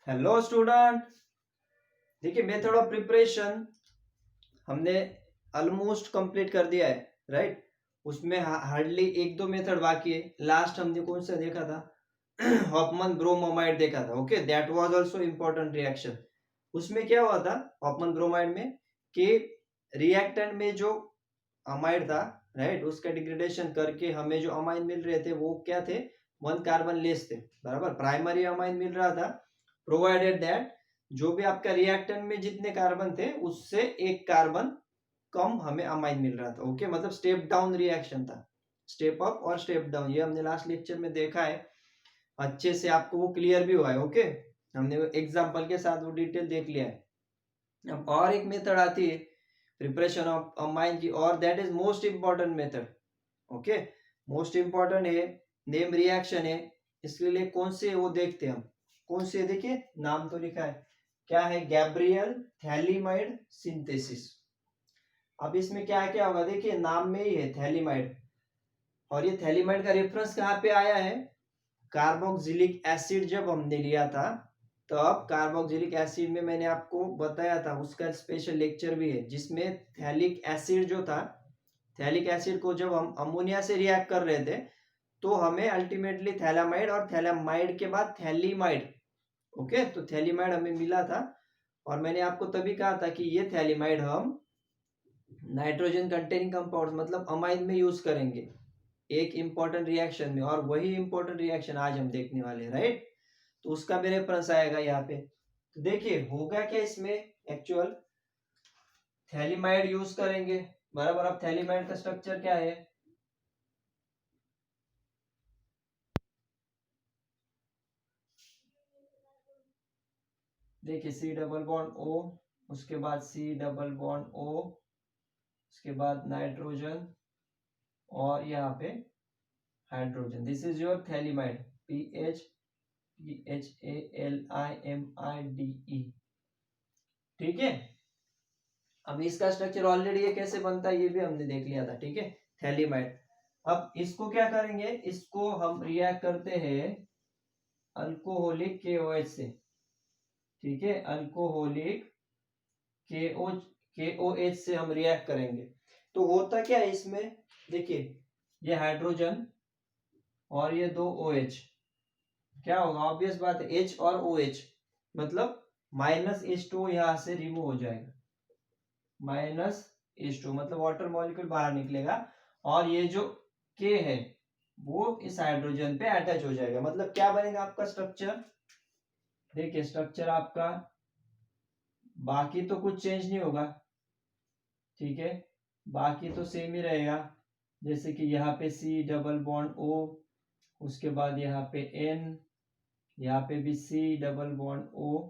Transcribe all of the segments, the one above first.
Hello student. देखिए method of preparation हमने almost complete कर दिया है, राइट। उसमें हार्डली एक दो मेथड बाकी है। लास्ट हमने कौन सा देखा था? हॉफमैन ब्रोमोमाइड देखा था। Okay, that was also important reaction. उसमें क्या हुआ था हॉफमैन ब्रोमाइड में कि रिएक्टेंट में जो अमाइड था, राइट, उसका डिग्रेडेशन करके हमें जो अमाइन मिल रहे थे वो क्या थे? 1 कार्बन लेस थे, बराबर। प्राइमरी अमाइन मिल रहा था प्रोवाइडेड दैट जो भी आपका रिएक्टेंट में जितने कार्बन थे उससे 1 कार्बन कम हमें अमाइन मिल रहा था। ओके, मतलब स्टेप डाउन रिएक्शन था, स्टेप अप और स्टेप डाउन। ये हमने लास्ट लेक्चर में देखा है, अच्छे से आपको वो क्लियर भी हुआ है। ओके, हमने एग्जांपल के साथ वो डिटेल देख लिया है। अब और एक मेथड आती है प्रिपरेशन ऑफ अमाइन की, और that is most important method. Okay, most important है, नेम रिएक्शन है। इसके लिए कौन से वो देखते हैं हम, कौन से? देखिए नाम तो लिखा है, क्या है? Gabriel phthalimide synthesis. अब इसमें क्या क्या होगा? देखिए नाम में ही है थैलीमाइड, और ये थैलीमाइड का रेफरेंस कहाँ पे आया है? कार्बोक्सिलिक एसिड जब हमने लिया था तब कार्बोक्सिलिक एसिड में मैंने आपको बताया था, उसका स्पेशल लेक्चर भी है जिसमें थैलिक एसिड जो था, थैलिक एसिड को जब हम अमोनिया से रिएक्ट कर रहे थे तो हमें अल्टीमेटली थैलामाइड और थैलामाइड के बाद थैलीमाइड, ओके, तो थैलीमाइड हमें मिला था। और मैंने आपको तभी कहा था कि ये थैलीमाइड हम नाइट्रोजन कंटेनिंग कंपाउंड मतलब अमाइन में यूज करेंगे एक इंपॉर्टेंट रिएक्शन में, और वही इंपॉर्टेंट रिएक्शन आज हम देखने वाले हैं, राइट। तो उसका भी रेफरेंस आएगा यहाँ पे। तो देखिए होगा क्या इसमें, एक्चुअल थैलीमाइड यूज करेंगे, बराबर। अब थैलीमाइड का स्ट्रक्चर क्या है? देखिए सी डबल बॉन्ड ओ, उसके बाद सी डबल बॉन्ड ओ, उसके बाद नाइट्रोजन, और यहाँ पे hydrogen. This is your phthalimide, PHALIMIDE। ठीक है, अब इसका स्ट्रक्चर ऑलरेडी ये कैसे बनता है ये भी हमने देख लिया था, ठीक है, थैलीमाइड। अब इसको क्या करेंगे? इसको हम रिएक्ट करते हैं अल्कोहलिक KOH से, ठीक है, अल्कोहलिक KOH से हम रिएक्ट करेंगे। तो होता क्या है इसमें? देखिए ये हाइड्रोजन और ये दो OH, क्या होगा? ऑब्वियस बात है, H और OH, मतलब -H2 यहां से रिमूव हो जाएगा, -H2 मतलब वाटर मॉलिक्यूल बाहर निकलेगा, और ये जो K है वो इस हाइड्रोजन पे अटैच हो जाएगा। मतलब क्या बनेगा आपका स्ट्रक्चर? देखिए स्ट्रक्चर आपका बाकी तो कुछ चेंज नहीं होगा, ठीक है, बाकी तो सेम ही रहेगा। जैसे कि यहाँ पे C डबल बॉन्ड O, उसके बाद यहाँ पे N, यहाँ पे भी C double bond O,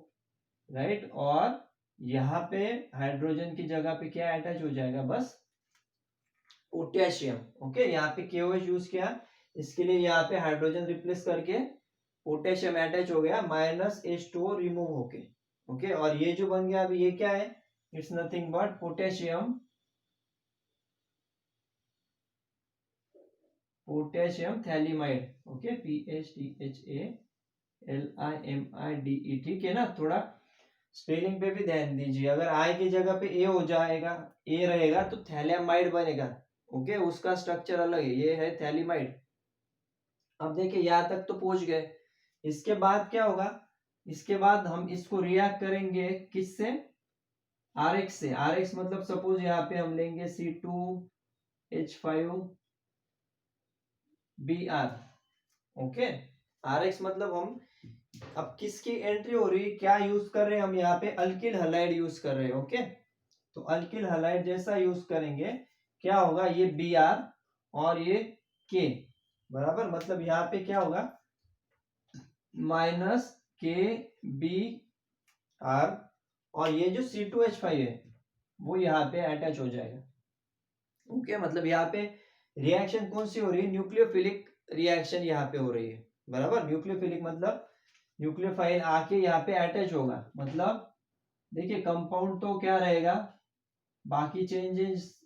right. और यहाँ पे हाइड्रोजन की जगह पे क्या अटैच हो जाएगा? बस पोटेशियम। ओके, यहाँ पे KOH यूज किया, इसके लिए यहाँ पे हाइड्रोजन रिप्लेस करके पोटेशियम अटैच हो गया, -H2O रिमूव होके। ओके, और ये जो बन गया अभी ये क्या है? It's nothing but potassium, potassium phthalimide. Okay, PHTHALIMIDE, ठीक है ना। थोड़ा स्पेलिंग पे भी ध्यान दीजिए, अगर आई की जगह पे ए हो जाएगा, ए रहेगा तो थैलेमाइड बनेगा। ओके, उसका स्ट्रक्चर अलग है, ये है थैलीमाइड। अब देखिए यहाँ तक तो पहुंच गए, इसके बाद क्या होगा? इसके बाद हम इसको रिएक्ट करेंगे किससे? RX से। RX मतलब सपोज यहाँ पे हम लेंगे C2H5Br। ओके, RX मतलब हम अब किसकी एंट्री हो रही है, क्या यूज कर रहे हैं हम? यहाँ पे अल्किल हलाइड यूज कर रहे हैं। ओके, तो अल्किल हलाइड जैसा यूज करेंगे, क्या होगा? ये Br और ये K, बराबर। मतलब यहाँ पे क्या होगा? -KBr, और ये जो C2H5 है वो यहाँ पे अटैच हो जाएगा। ओके, मतलब यहाँ पे रिएक्शन कौन सी हो रही है? न्यूक्लियोफिलिक रिएक्शन यहाँ पे हो रही है, बराबर। न्यूक्लियोफिलिक मतलब न्यूक्लियोफाइल आके यहाँ पे अटैच होगा। मतलब देखिए कंपाउंड तो क्या रहेगा, बाकी चेंजेस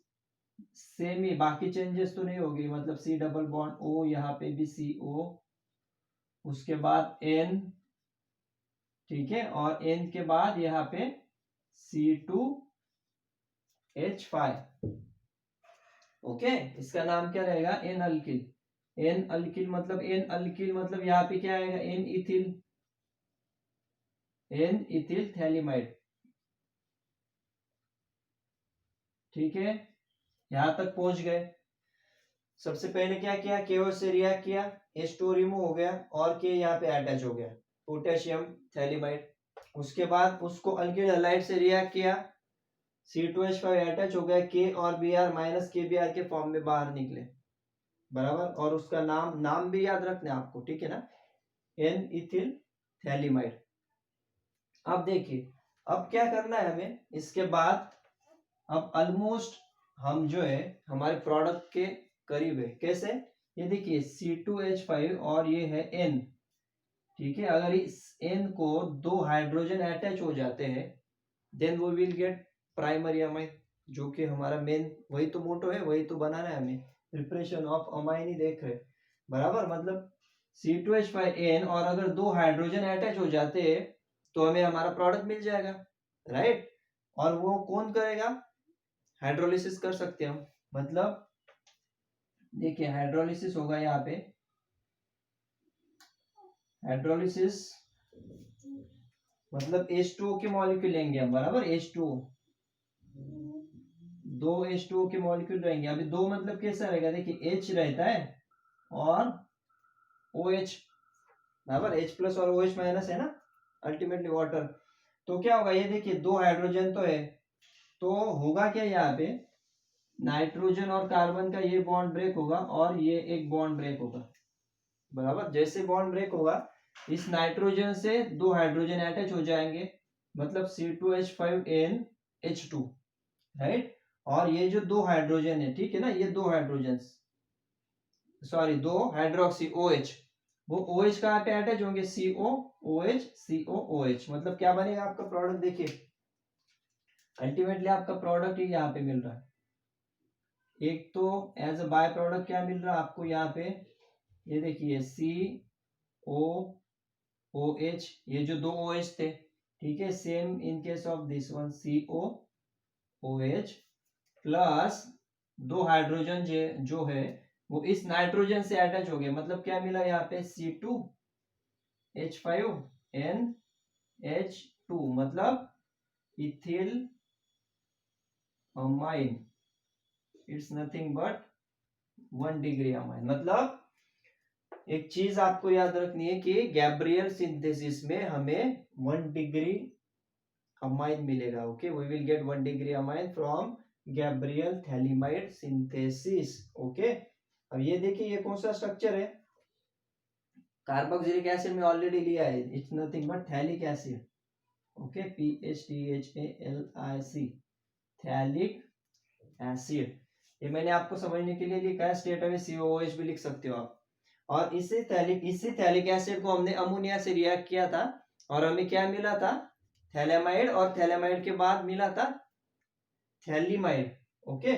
सेम ही, बाकी चेंजेस तो नहीं होगी। मतलब C डबल बॉन्ड O, यहाँ पे भी CO, उसके बाद N, ठीक है, और N के बाद यहाँ पे C2H5। ओके, इसका नाम क्या रहेगा? N alkyl. एन अल्किल मतलब यहाँ पे क्या आएगा? N ethyl phthalimide. ठीक है, यहां तक पहुंच गए। सबसे पहले क्या किया? KO से रिएक्ट किया, H2 रिमूव हो गया और K यहाँ पे अटैच हो गया, पोटेशियम थैलिमाइड। उसके बाद उसको अल्किल हैलाइड से रिएक्ट किया, C2H5 अटैच हो गया, K और Br माइनस KBr के फॉर्म में बाहर निकले, बराबर। और उसका नाम भी याद रखना है आपको, ठीक है ना? N ethyl phthalimide. अब देखिए, अब क्या करना है हमें इसके बाद? अब ऑलमोस्ट हम जो है हमारे प्रोडक्ट के करीब है। कैसे? ये देखिए C2H5 और ये है N, ठीक है। अगर इस N को दो हाइड्रोजन अटैच हो जाते हैं, then we will get primary amine, जो कि हमारा मेन वही तो मोटो है, वही तो बनाना है हमें, प्रिपरेशन ऑफ अमाइन ही देख रहे, बराबर। मतलब C2H5N और अगर दो हाइड्रोजन अटैच हो जाते हैं तो हमें हमारा प्रोडक्ट मिल जाएगा, राइट। और वो कौन करेगा? हाइड्रोलिसिस कर सकते हैं हम। मतलब देखिए हाइड्रोलिसिस होगा यहाँ पे, हाइड्रोलिसिस मतलब H2O के मॉलिक्यूल लेंगे हम, बराबर। H2O, दो H2O के मॉलिक्यूल रहेंगे। अभी दो मतलब कैसा रहेगा? देखिए H रहता है और OH, बराबर। H प्लस और OH माइनस है ना, अल्टीमेटली वाटर। तो क्या होगा? ये देखिए दो हाइड्रोजन तो है, तो होगा क्या यहाँ पे? नाइट्रोजन और कार्बन का ये बॉन्ड ब्रेक होगा और ये एक बॉन्ड ब्रेक होगा, बराबर। जैसे बॉन्ड ब्रेक होगा, इस नाइट्रोजन से दो हाइड्रोजन अटैच हो जाएंगे, मतलब C2H5NH2, राइट। और ये जो दो हाइड्रोजन है, ठीक है ना, ये दो हाइड्रोजन, सॉरी दो हाइड्रोक्सी OH, वो OH कहाँ पे अटैच होंगे? COOH COOH। मतलब क्या बनेगा आपका प्रोडक्ट? देखिए अल्टीमेटली आपका प्रोडक्ट ही यहाँ पे मिल रहा है। एक तो एज अ बाय प्रोडक्ट क्या मिल रहा है आपको यहाँ पे? ये देखिए COOH, ये जो दो OH थे, ठीक है, same in case of this one COOH plus दो हाइड्रोजन जो है वो इस नाइट्रोजन से अटैच हो गए। मतलब क्या मिला यहाँ पे? C2H5NH2, मतलब ethyl amine, it's nothing but 1 degree amine. मतलब एक चीज आपको याद रखनी है कि गैब्रियल सिंथेसिस में हमें 1 डिग्री अमाइन मिलेगा। Okay, we will get 1 degree amine from Gabriel phthalimide synthesis. Okay, अब ये देखिए ये कौन सा स्ट्रक्चर है? कार्बोक्सिलिक एसिड में ऑलरेडी लिया है, it's nothing but phthalic acid. Okay, PHTHALIC, phthalic acid. ये मैंने आपको समझने के लिए लिखा है, स्टेट में COOH भी लिख सकते हो आप। और इसी थैलिक एसिड को हमने अमोनिया से रिएक्ट किया था और हमें क्या मिला था? थैलेमाइड, और थैलेमाइड के बाद मिला था थैलिमाइड। ओके,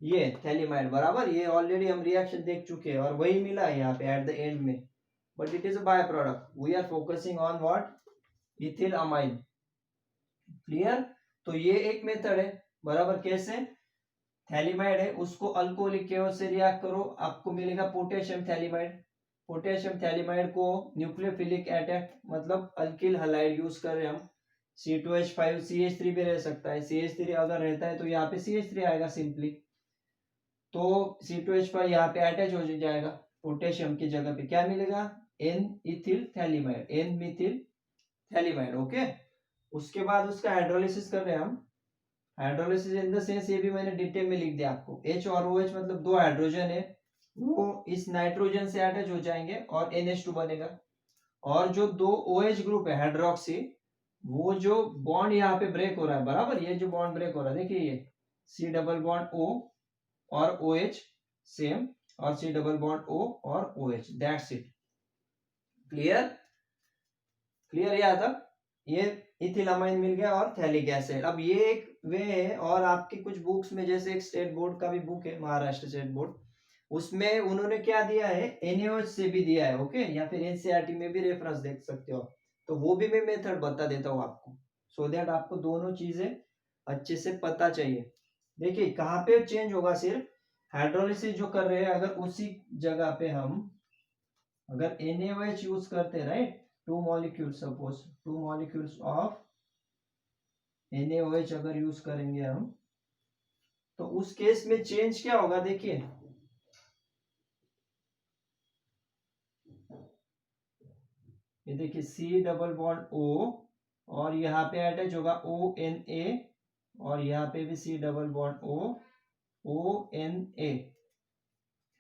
ये थैलिमाइड, बराबर। ये ऑलरेडी हम रिएक्शन देख चुके हैं और वही मिला है यहाँ पे एट द एंड में, but it is a by product. We are focusing on what? Ethyl amine. Clear? तो ये एक मेथड है, बराबर। कैसे? थैलिमाइड है, उसको अल्कोहलिक केओ से रिएक्ट करो, आपको मिलेगा पोटेशियम थैलिमाइड। पोटेशियम थैलिमाइड को न्यूक्लियोफिलिक अटैक, मतलब अल्किल हैलाइड यूज कर रहे हैं हम। C2H5 CH3 भी रह सकता है, CH3 अगर रहता है तो यहाँ पे CH3 आएगा सिंपली, तो C2H5 यहाँ पे अटैच हो जाएगा, पोटेशियम की जगह पे क्या मिलेगा? N ethyl phthalimide, N Mithil phthalimide. Okay, उसके बाद उसका हाइड्रोलिसिस कर रहे हैं हम। हाइड्रोलिसिस इन द सेंस, ये भी मैंने डिटेल में लिख दिया आपको। H और OH मतलब दो हाइड्रोजन है, वो इस नाइट्रोजन से अटैच हो जाएंगे और NH2 बनेगा। और जो दो OH ग्रुप है हाइड्रोक्सी, वो जो बॉन्ड यहाँ पे ब्रेक हो रहा है, बराबर, ये जो बॉन्ड ब्रेक हो रहा है, देखिए ये C डबल बॉन्ड O और OH सेम, और C डबल बॉन्ड O और OH, that's it. Clear? Clear यहाँ तक? ये इथिलामाइन मिल गया और थैलिक एसिड। अब ये एक वे है, और आपकी कुछ बुक्स में जैसे एक स्टेट बोर्ड का भी बुक है, महाराष्ट्र स्टेट बोर्ड, उसमें उन्होंने क्या दिया है? NaOH से भी दिया है। ओके, या फिर NCERT में भी रेफरेंस देख सकते हो, तो वो भी मैं मेथड बता देता हूँ आपको, सो दैट आपको दोनों चीजें अच्छे से पता चाहिए। देखिए कहाँ पे चेंज होगा, सिर्फ हाइड्रोलिसिस जो कर रहे हैं अगर उसी जगह पे हम अगर NaOH यूज करते हैं, right, 2 molecules, suppose 2 molecules of NaOH अगर यूज करेंगे हम, तो उस केस में चेंज क्या होगा, देखिए ये देखिए C डबल बॉन्ड O, और यहाँ पे अटैच होगा ONA, और यहाँ पे भी C double bond ONA,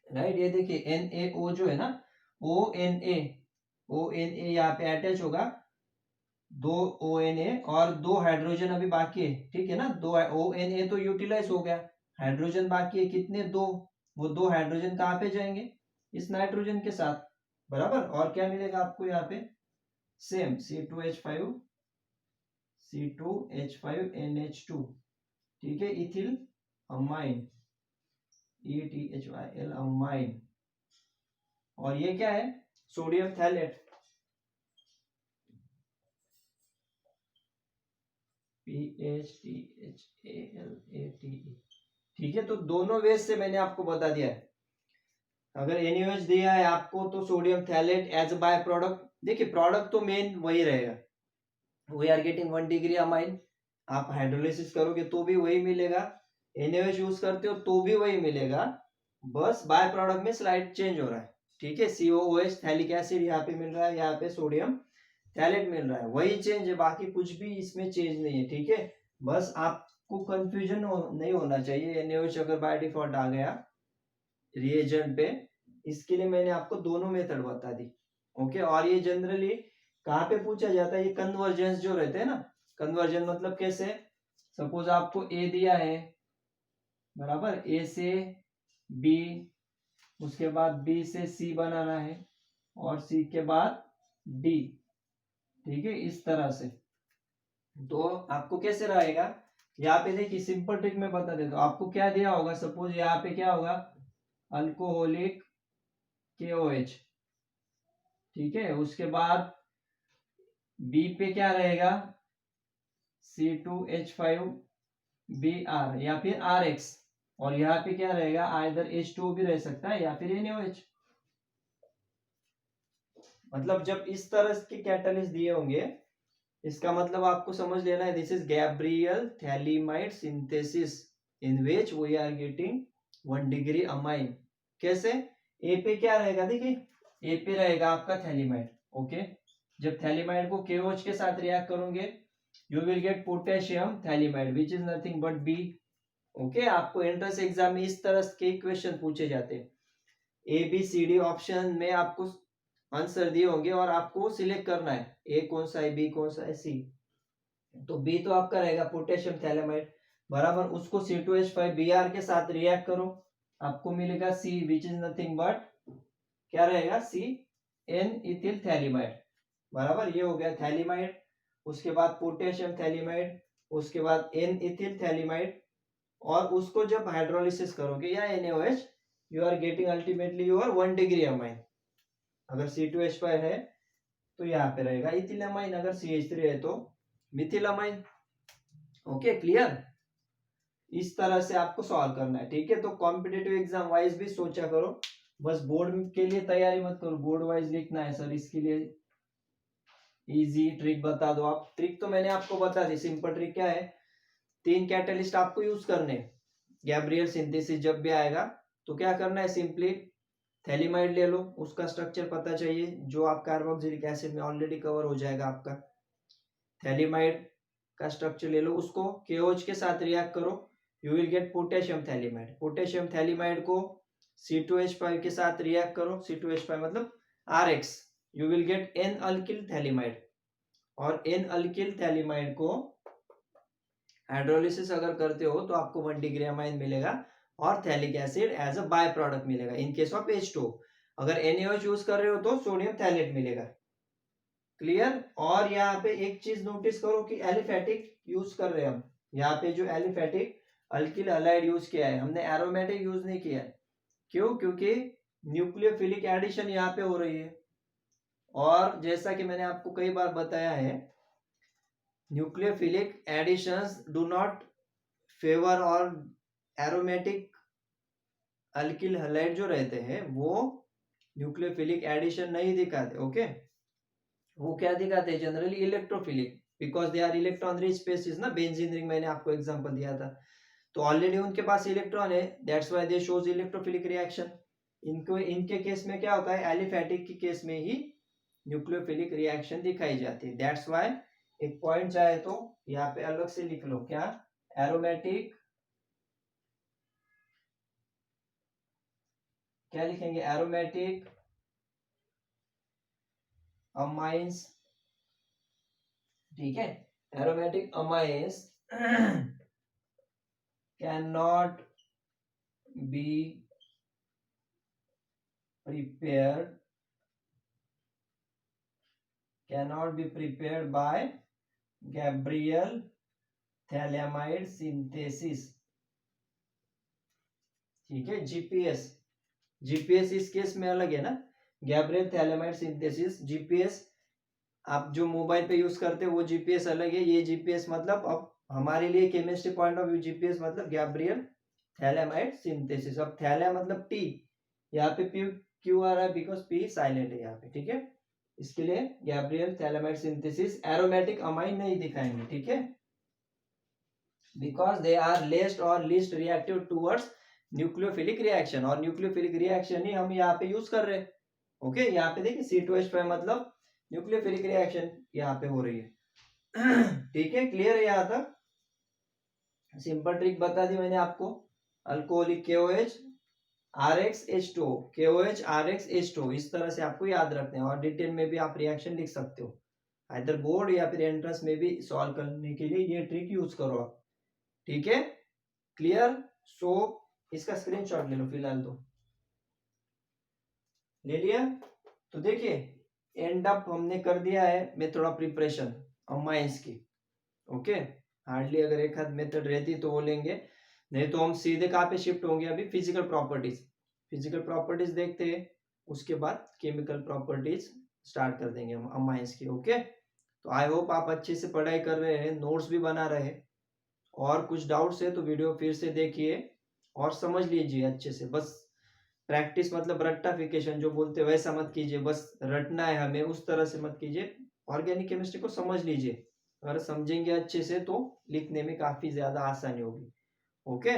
right. ये देखिए NaO जो है ना, ONA यहाँ पे अटैच होगा, 2 ONA और 2 हाइड्रोजन अभी बाकी है, ठीक है ना, 2 ONA तो यूटिलाइज हो गया, हाइड्रोजन बाकी है कितने, 2, वो 2 हाइड्रोजन कहाँ पे जाएंगे, इस नाइट्रोजन के साथ, बराबर। और क्या मिलेगा आपको यहाँ पे, सेम C2H5NH2, ठीक है, इथिल अमाइन, ETHYL अमाइन, और ये क्या है, सोडियम थैलेट, PHTHALATE, ठीक है। तो दोनों वेज से मैंने आपको बता दिया है। अगर NaOH दिया है आपको तो sodium phthalate as a by product, देखिए प्रोडक्ट तो मेन वही रहेगा, we are getting 1 degree amine, आप हाइड्रोलिसिस करोगे तो भी वही मिलेगा, NaOH यूज करते हो तो भी वही मिलेगा, बस बाय प्रोडक्ट में स्लाइड चेंज हो रहा है, ठीक है। COOH थैलिक एसिड यहाँ पे मिल रहा है, यहाँ पे सोडियम थैलेट मिल रहा है, वही चेंज है, बाकी कुछ भी इसमें चेंज नहीं है, ठीक है। बस आपको कंफ्यूजन नहीं होना चाहिए, NaOH अगर बाय डिफॉल्ट आ गया रिएजेंट पे, इसके लिए मैंने आपको दोनों मेथड बता दी, ओके। और ये जनरली कहाँ पे पूछा जाता है, ये कन्वर्जेंस जो रहते हैं ना, कन्वर्जन मतलब कैसे, सपोज आपको A दिया है, बराबर, A से B, उसके बाद B से C बनाना है, और C के बाद D, ठीक है, इस तरह से। तो आपको कैसे रहेगा, यहाँ पे देखिए सिंपल ट्रिक में बता देता हूँ आपको, क्या दिया होगा, सपोज यहाँ पे क्या होगा, अल्कोहलिक KOH, ठीक है, उसके बाद B पे क्या रहेगा, C2H5Br या फिर RX, और यहाँ पे क्या रहेगा, आइदर H2O भी रह सकता है या फिर NaOH। मतलब जब इस तरह के कैटलिस्ट दिए होंगे, इसका मतलब आपको समझ लेना है, this is Gabriel phthalimide synthesis in which we are getting 1 degree amine. कैसे, ए पे क्या रहेगा, देखिए ए पे रहेगा आपका थैलीमाइड, ओके। जब थैलीमाइड को KOH के साथ रिएक्ट करोगे, you will get potassium phthalimide which is nothing but B, okay. आपको एंट्रेंस एग्जाम में इस तरह के क्वेश्चन पूछे जाते हैं, ABCD ऑप्शन में आपको आंसर दिए होंगे और आपको सिलेक्ट करना है ए कौन सा है, बी कौन सा है, सी। तो बी तो आपका रहेगा पोटेशियम थैलेमाइड, बराबर, उसको C2H5Br के साथ रिएक्ट करो, आपको मिलेगा C which is nothing but क्या रहेगा, CN इथिल थैलीमाइड, बराबर, ये हो गया थैलीमाइड। उसके बाद पोटेशियम थैलीमाइड, उसके बाद N इथिल थैलीमाइड, और उसको जब हाइड्रोलिसिस करोगे या NaOH, you are getting ultimately your 1 degree amine. अगर C2H5 है तो यहाँ पे रहेगा इथिलामाइन, अगर CH3 है तो मिथिलामाइन, ओके, क्लियर। इस तरह से आपको सॉल्व करना है, ठीक है। तो कॉम्पिटेटिव एग्जाम वाइज भी सोचा करो, बस बोर्ड के लिए तैयारी मत करो, बोर्ड वाइज लिखना है सर, इसके लिए इजी ट्रिक बता दो आप। ट्रिक तो मैंने आपको बता दी, सिंपल ट्रिक क्या है, 3 कैटलिस्ट आपको यूज करने, गैब्रियल सिंथेसिस जब भी आएगा तो क्या करना है, सिंपली थैलीमाइड ले लो, उसका स्ट्रक्चर पता चाहिए, जो आप कार्बोक्सिलिक एसिड में ऑलरेडी कवर हो जाएगा आपका। थैलीमाइड का स्ट्रक्चर ले लो, उसको KOH के साथ रिएक्ट करो, you will get potassium phthalimide. Potassium phthalimide को C2H5 के साथ रिएक्ट करो, C2H5 मतलब RX, you will get N alkyl phthalimide, और N अल्किल थैलीमाइड को हाइड्रोलिसिस अगर करते हो तो आपको 1 डिग्री अमाइन मिलेगा, और phthalic acid as a by product मिलेगा इन केस ऑफ H2। अगर NaOH यूज कर रहे हो तो सोडियम थैलेट मिलेगा, क्लियर। और यहाँ पे एक चीज नोटिस करो कि एलिफेटिक यूज कर रहे हैं हम, यहाँ पे जो एलिफेटिक अल्किल हैलाइड यूज किया है हमने, एरोमेटिक यूज नहीं किया है, क्यों, क्योंकि न्यूक्लियोफिलिक एडिशन यहाँ पे हो रही है, और जैसा कि मैंने आपको कई बार बताया है, nucleophilic additions do not favour और एरोमेटिक अल्किल हैलाइड जो रहते हैं वो न्यूक्लियोफिलिक एडिशन नहीं दिखाते। ओके, वो क्या दिखाते हैं generally electrophilic, because they are electron rich species ना। बेंजीन रिंग मैंने आपको एग्जांपल दिया था, तो ऑलरेडी उनके पास इलेक्ट्रॉन है, that's why they shows electrophilic reaction. इनको इनके केस में क्या होता है, एलिफेटिक के केस में ही न्यूक्लियोफिलिक रिएक्शन दिखाई जाती है। दैट्स व्हाई एक पॉइंट चाहे तो यहाँ पे अलग से लिख लो, क्या, एरोमेटिक, क्या लिखेंगे, एरोमेटिक अमाइंस, ठीक है, aromatic amines can not be prepared cannot be prepared by Gabriel thalamide synthesis, ठीक है। जीपीएस इस केस में अलग है ना, गैब्रियल थैलेमाइड सिंथेसिस। जीपीएस आप जो मोबाइल पे यूज करते हो वो जीपीएस अलग है, ये जीपीएस मतलब अब हमारे लिए chemistry point of view GPS मतलब गैब्रियल थैलेमाइड सिंथेसिस। अब थैला मतलब टी, यहाँ पे क्यों आ रहा है, बिकॉज पी साइलेंट है यहाँ पे, ठीक है। इसके लिए Gabriel phthalimide synthesis, aromatic amine नहीं दिखाएंगे, ठीक है, बिकॉज दे आर लेस्ट और least reactive towards nucleophilic reaction, और न्यूक्लियोफिलिक रिएक्शन ही हम यहाँ पे यूज कर रहे हैं। ओके, यहाँ पे देखिए C2H5 मतलब न्यूक्लियोफिलिक रिएक्शन यहाँ पे हो रही है ठीक है, क्लियर है यहाँ तक। सिंपल ट्रिक बता दी मैंने आपको, alcoholic KOH RxH2O, KOH RxH2O, इस तरह से आपको याद रखते हैं, और डिटेल में भी आप रिएक्शन लिख सकते हो, इधर बोर्ड या फिर एंट्रेंस में भी सॉल्व करने के लिए ये ट्रिक यूज करो आप, ठीक है, क्लियर। सो इसका स्क्रीनशॉट ले लो फिलहाल, तो ले लिया। तो देखिए एंड अप हमने कर दिया है मेथड ऑफ प्रिपरेशन अमाइंस की। ओके, हार्डली अगर एक हाथ मेथड रहती तो वो लेंगे, नहीं तो हम सीधे कहाँ पे शिफ्ट होंगे, अभी फिजिकल प्रॉपर्टीज देखते हैं, उसके बाद केमिकल प्रॉपर्टीज स्टार्ट कर देंगे हम अमाइंस की। ओके, तो आई होप आप अच्छे से पढ़ाई कर रहे हैं, नोट्स भी बना रहे हैं, और कुछ डाउट्स है तो वीडियो फिर से देखिए और समझ लीजिए अच्छे से। बस प्रैक्टिस मतलब रट्टाफिकेशन जो बोलते हैं वैसा मत कीजिए, बस रटना है हमें, उस तरह से मत कीजिए, ऑर्गेनिक केमिस्ट्री को समझ लीजिए, अगर समझेंगे अच्छे से तो लिखने में काफी ज्यादा आसानी होगी। ओके,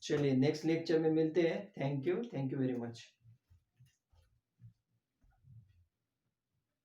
चलिए नेक्स्ट लेक्चर में मिलते हैं। Thank you very much.